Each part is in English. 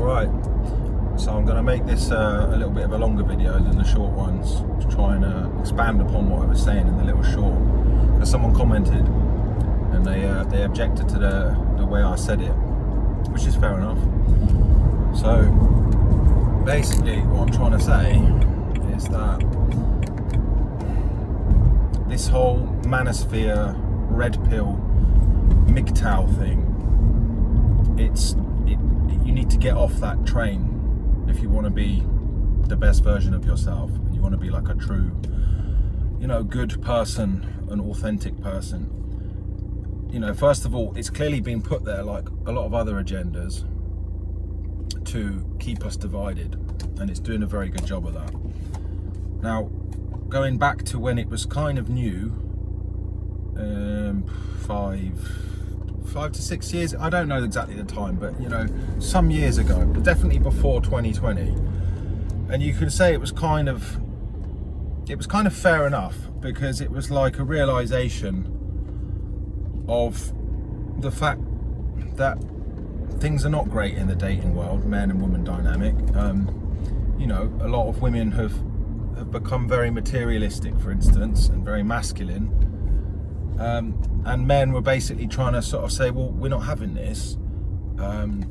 Right, so I'm going to make this a little bit of a longer video than the short ones to try and expand upon what I was saying in the little short. Because someone commented and they objected to the way I said it, which is fair enough. So basically what I'm trying to say is that this whole manosphere, red pill, MGTOW thing, you need to get off that train if you want to be the best version of yourself, and you want to be like a true, good person, an authentic person. First of all, it's clearly been put there, like a lot of other agendas, to keep us divided, and it's doing a very good job of that. Now, going back to when it was kind of new, 5 to 6 years, I don't know exactly the time, but some years ago, definitely before 2020, and you can say it was kind of fair enough, because it was like a realization of the fact that things are not great in the dating world, man and woman dynamic. A lot of women have become very materialistic, for instance, and very masculine. And men were basically trying to sort of say, well, we're not having this, and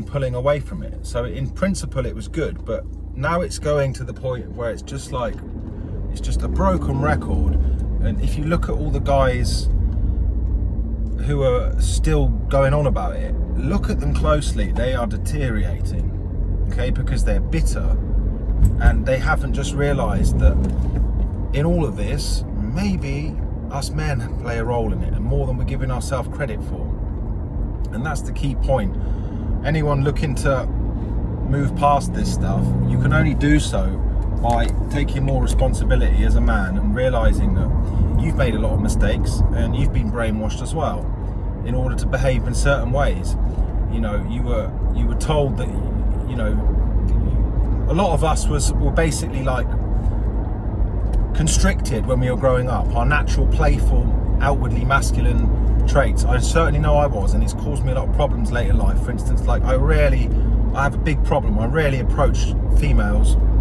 pulling away from it. So in principle, it was good, but now it's going to the point where it's just a broken record. And if you look at all the guys who are still going on about it, look at them closely. They are deteriorating, okay, because they're bitter, and they haven't just realized that in all of this, maybe us men play a role in it, and more than we're giving ourselves credit for. And that's the key point. Anyone looking to move past this stuff, you can only do so by taking more responsibility as a man and realizing that you've made a lot of mistakes and you've been brainwashed as well in order to behave in certain ways. You were told that a lot of us were basically like constricted when we were growing up. Our natural, playful, outwardly masculine traits, I certainly know I was, and it's caused me a lot of problems later in life. For instance, like I have a big problem. I rarely approach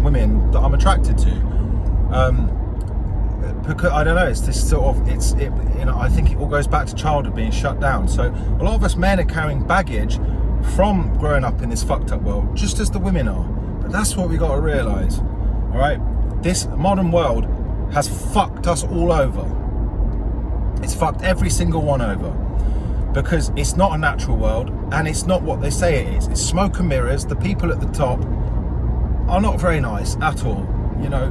women that I'm attracted to, because I don't know, it's this sort of, I think it all goes back to childhood, being shut down. So a lot of us men are carrying baggage from growing up in this fucked up world, just as the women are. But that's what we got to realize. All right, this modern world has fucked us all over. It's fucked every single one over, because it's not a natural world, and it's not what they say it is. It's smoke and mirrors. The people at the top are not very nice at all.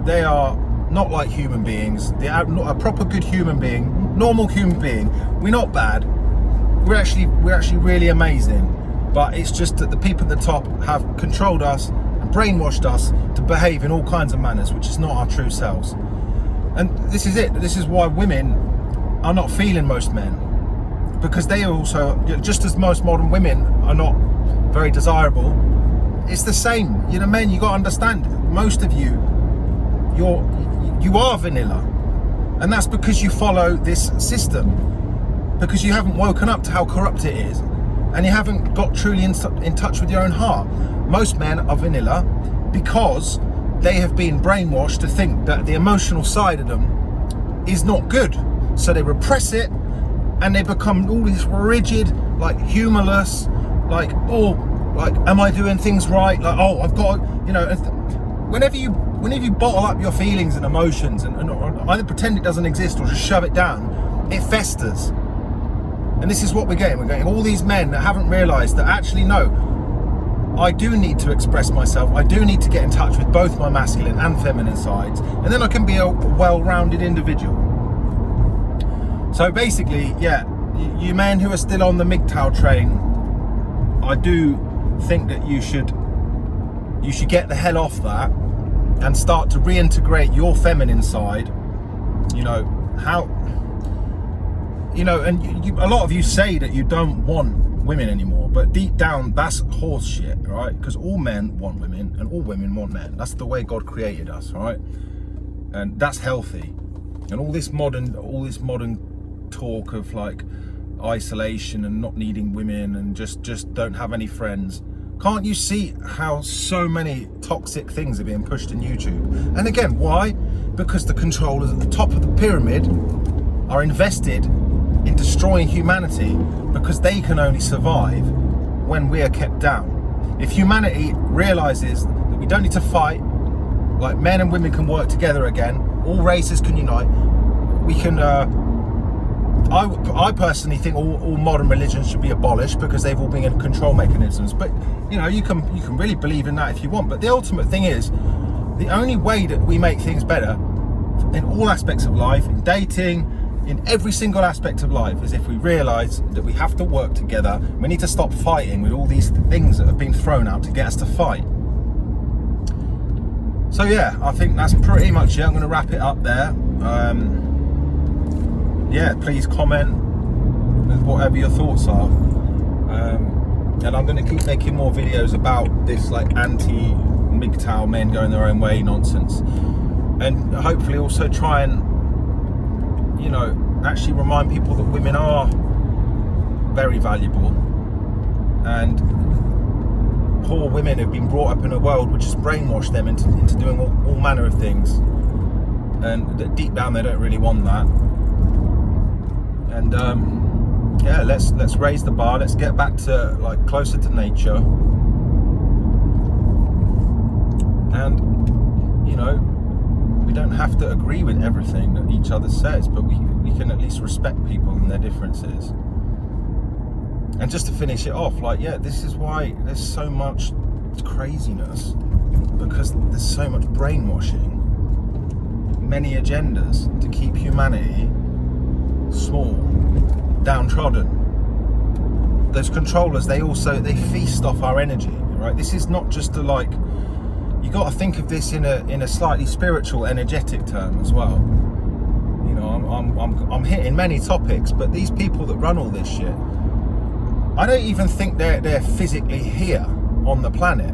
They are not like human beings. They are not a proper good human being, normal human being. We're not bad. We're actually really amazing. But it's just that the people at the top have controlled us and brainwashed us to behave in all kinds of manners, which is not our true selves. And this is it. This is why women are not feeling most men, because they are also, just as most modern women are not very desirable, it's the same. Men, you got to understand, most of you are vanilla, and that's because you follow this system, because you haven't woken up to how corrupt it is, and you haven't got truly in touch with your own heart. Most men are vanilla because they have been brainwashed to think that the emotional side of them is not good, so they repress it, and they become all this rigid, like humorless, like, am I doing things right? Like, I've got, whenever you bottle up your feelings and emotions and either pretend it doesn't exist or just shove it down, it festers. And this is what we're getting. We're getting all these men that haven't realized that actually, no, I do need to express myself. I do need to get in touch with both my masculine and feminine sides, and then I can be a well-rounded individual. So basically, yeah, you men who are still on the MGTOW train, I do think that you should get the hell off that and start to reintegrate your feminine side. And a lot of you say that you don't want women anymore, but deep down, that's horse shit, right? Because all men want women and all women want men. That's the way God created us, right? And that's healthy. And all this modern talk of like, isolation and not needing women and just don't have any friends. Can't you see how so many toxic things are being pushed in YouTube? And again, why? Because the controllers at the top of the pyramid are invested in destroying humanity, because they can only survive when we are kept down. If humanity realizes that we don't need to fight, like men and women can work together again, all races can unite, we can I personally think all modern religions should be abolished, because they've all been in control mechanisms. But you know, you can really believe in that if you want. But the ultimate thing is, the only way that we make things better in all aspects of life, in dating, in every single aspect of life, is if we realise that we have to work together. We need to stop fighting with all these things that have been thrown out to get us to fight. So yeah, I think that's pretty much it. I'm going to wrap it up there. Yeah, please comment with whatever your thoughts are. And I'm going to keep making more videos about this like anti-MGTOW, men going their own way nonsense. And hopefully also try and, you know, actually remind people that women are very valuable, and poor women have been brought up in a world which has brainwashed them into doing all manner of things, and that deep down they don't really want that. And yeah, let's raise the bar. Let's get back to like closer to nature, and you know, we don't have to agree with everything that each other says, but we can at least respect people and their differences. And just to finish it off, like, yeah, this is why there's so much craziness, because there's so much brainwashing, many agendas to keep humanity small, downtrodden. Those controllers, they feast off our energy, right? This is not just you got to think of this in a slightly spiritual, energetic term as well. You know, I'm hitting many topics, but these people that run all this shit, I don't even think they're physically here on the planet,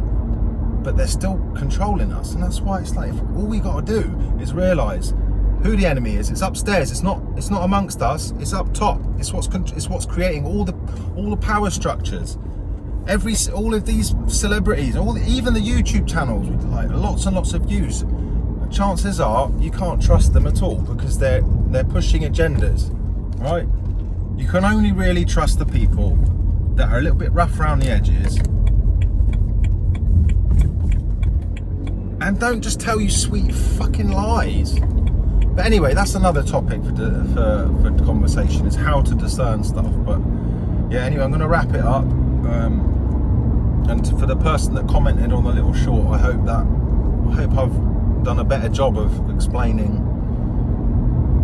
but they're still controlling us. And that's why it's like, all we got to do is realise who the enemy is. It's upstairs. It's not amongst us. It's up top. It's what's creating all the power structures. All of these celebrities, even the YouTube channels with like lots and lots of views, chances are you can't trust them at all, because they're pushing agendas, right? You can only really trust the people that are a little bit rough around the edges, and don't just tell you sweet fucking lies. But anyway, that's another topic for conversation, is how to discern stuff. But yeah, anyway, I'm going to wrap it up. And for the person that commented on the little short, I hope I've done a better job of explaining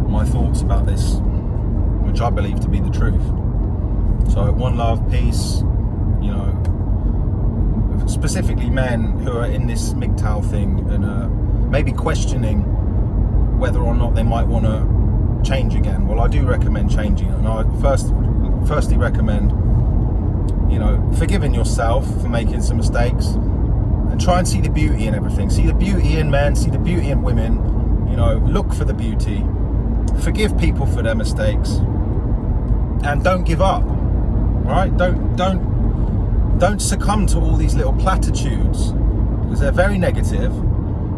my thoughts about this, which I believe to be the truth. So one love, peace, you know, specifically men who are in this MGTOW thing and maybe questioning whether or not they might want to change again. Well, I do recommend changing, and I firstly recommend, you know, forgiving yourself for making some mistakes, and try and see the beauty in everything. See the beauty in men, see the beauty in women, you know, look for the beauty, forgive people for their mistakes, and don't give up, right? Don't succumb to all these little platitudes, because they're very negative.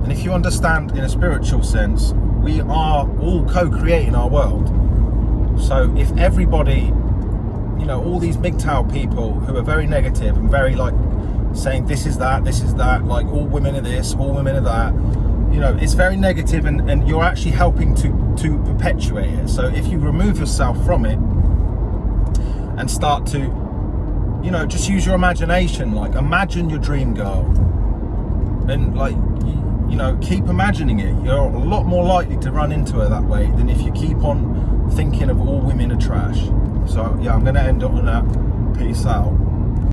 And if you understand in a spiritual sense, we are all co-creating our world. So if everybody, you know, all these MGTOW people who are very negative and very like saying this is that, like all women are this, all women are that, you know, it's very negative, and you're actually helping to perpetuate it. So if you remove yourself from it and start to, you know, just use your imagination, like imagine your dream girl, and like, you know, keep imagining it, you're a lot more likely to run into her that way than if you keep on thinking of all women are trash. So yeah, I'm going to end up on that. Peace out.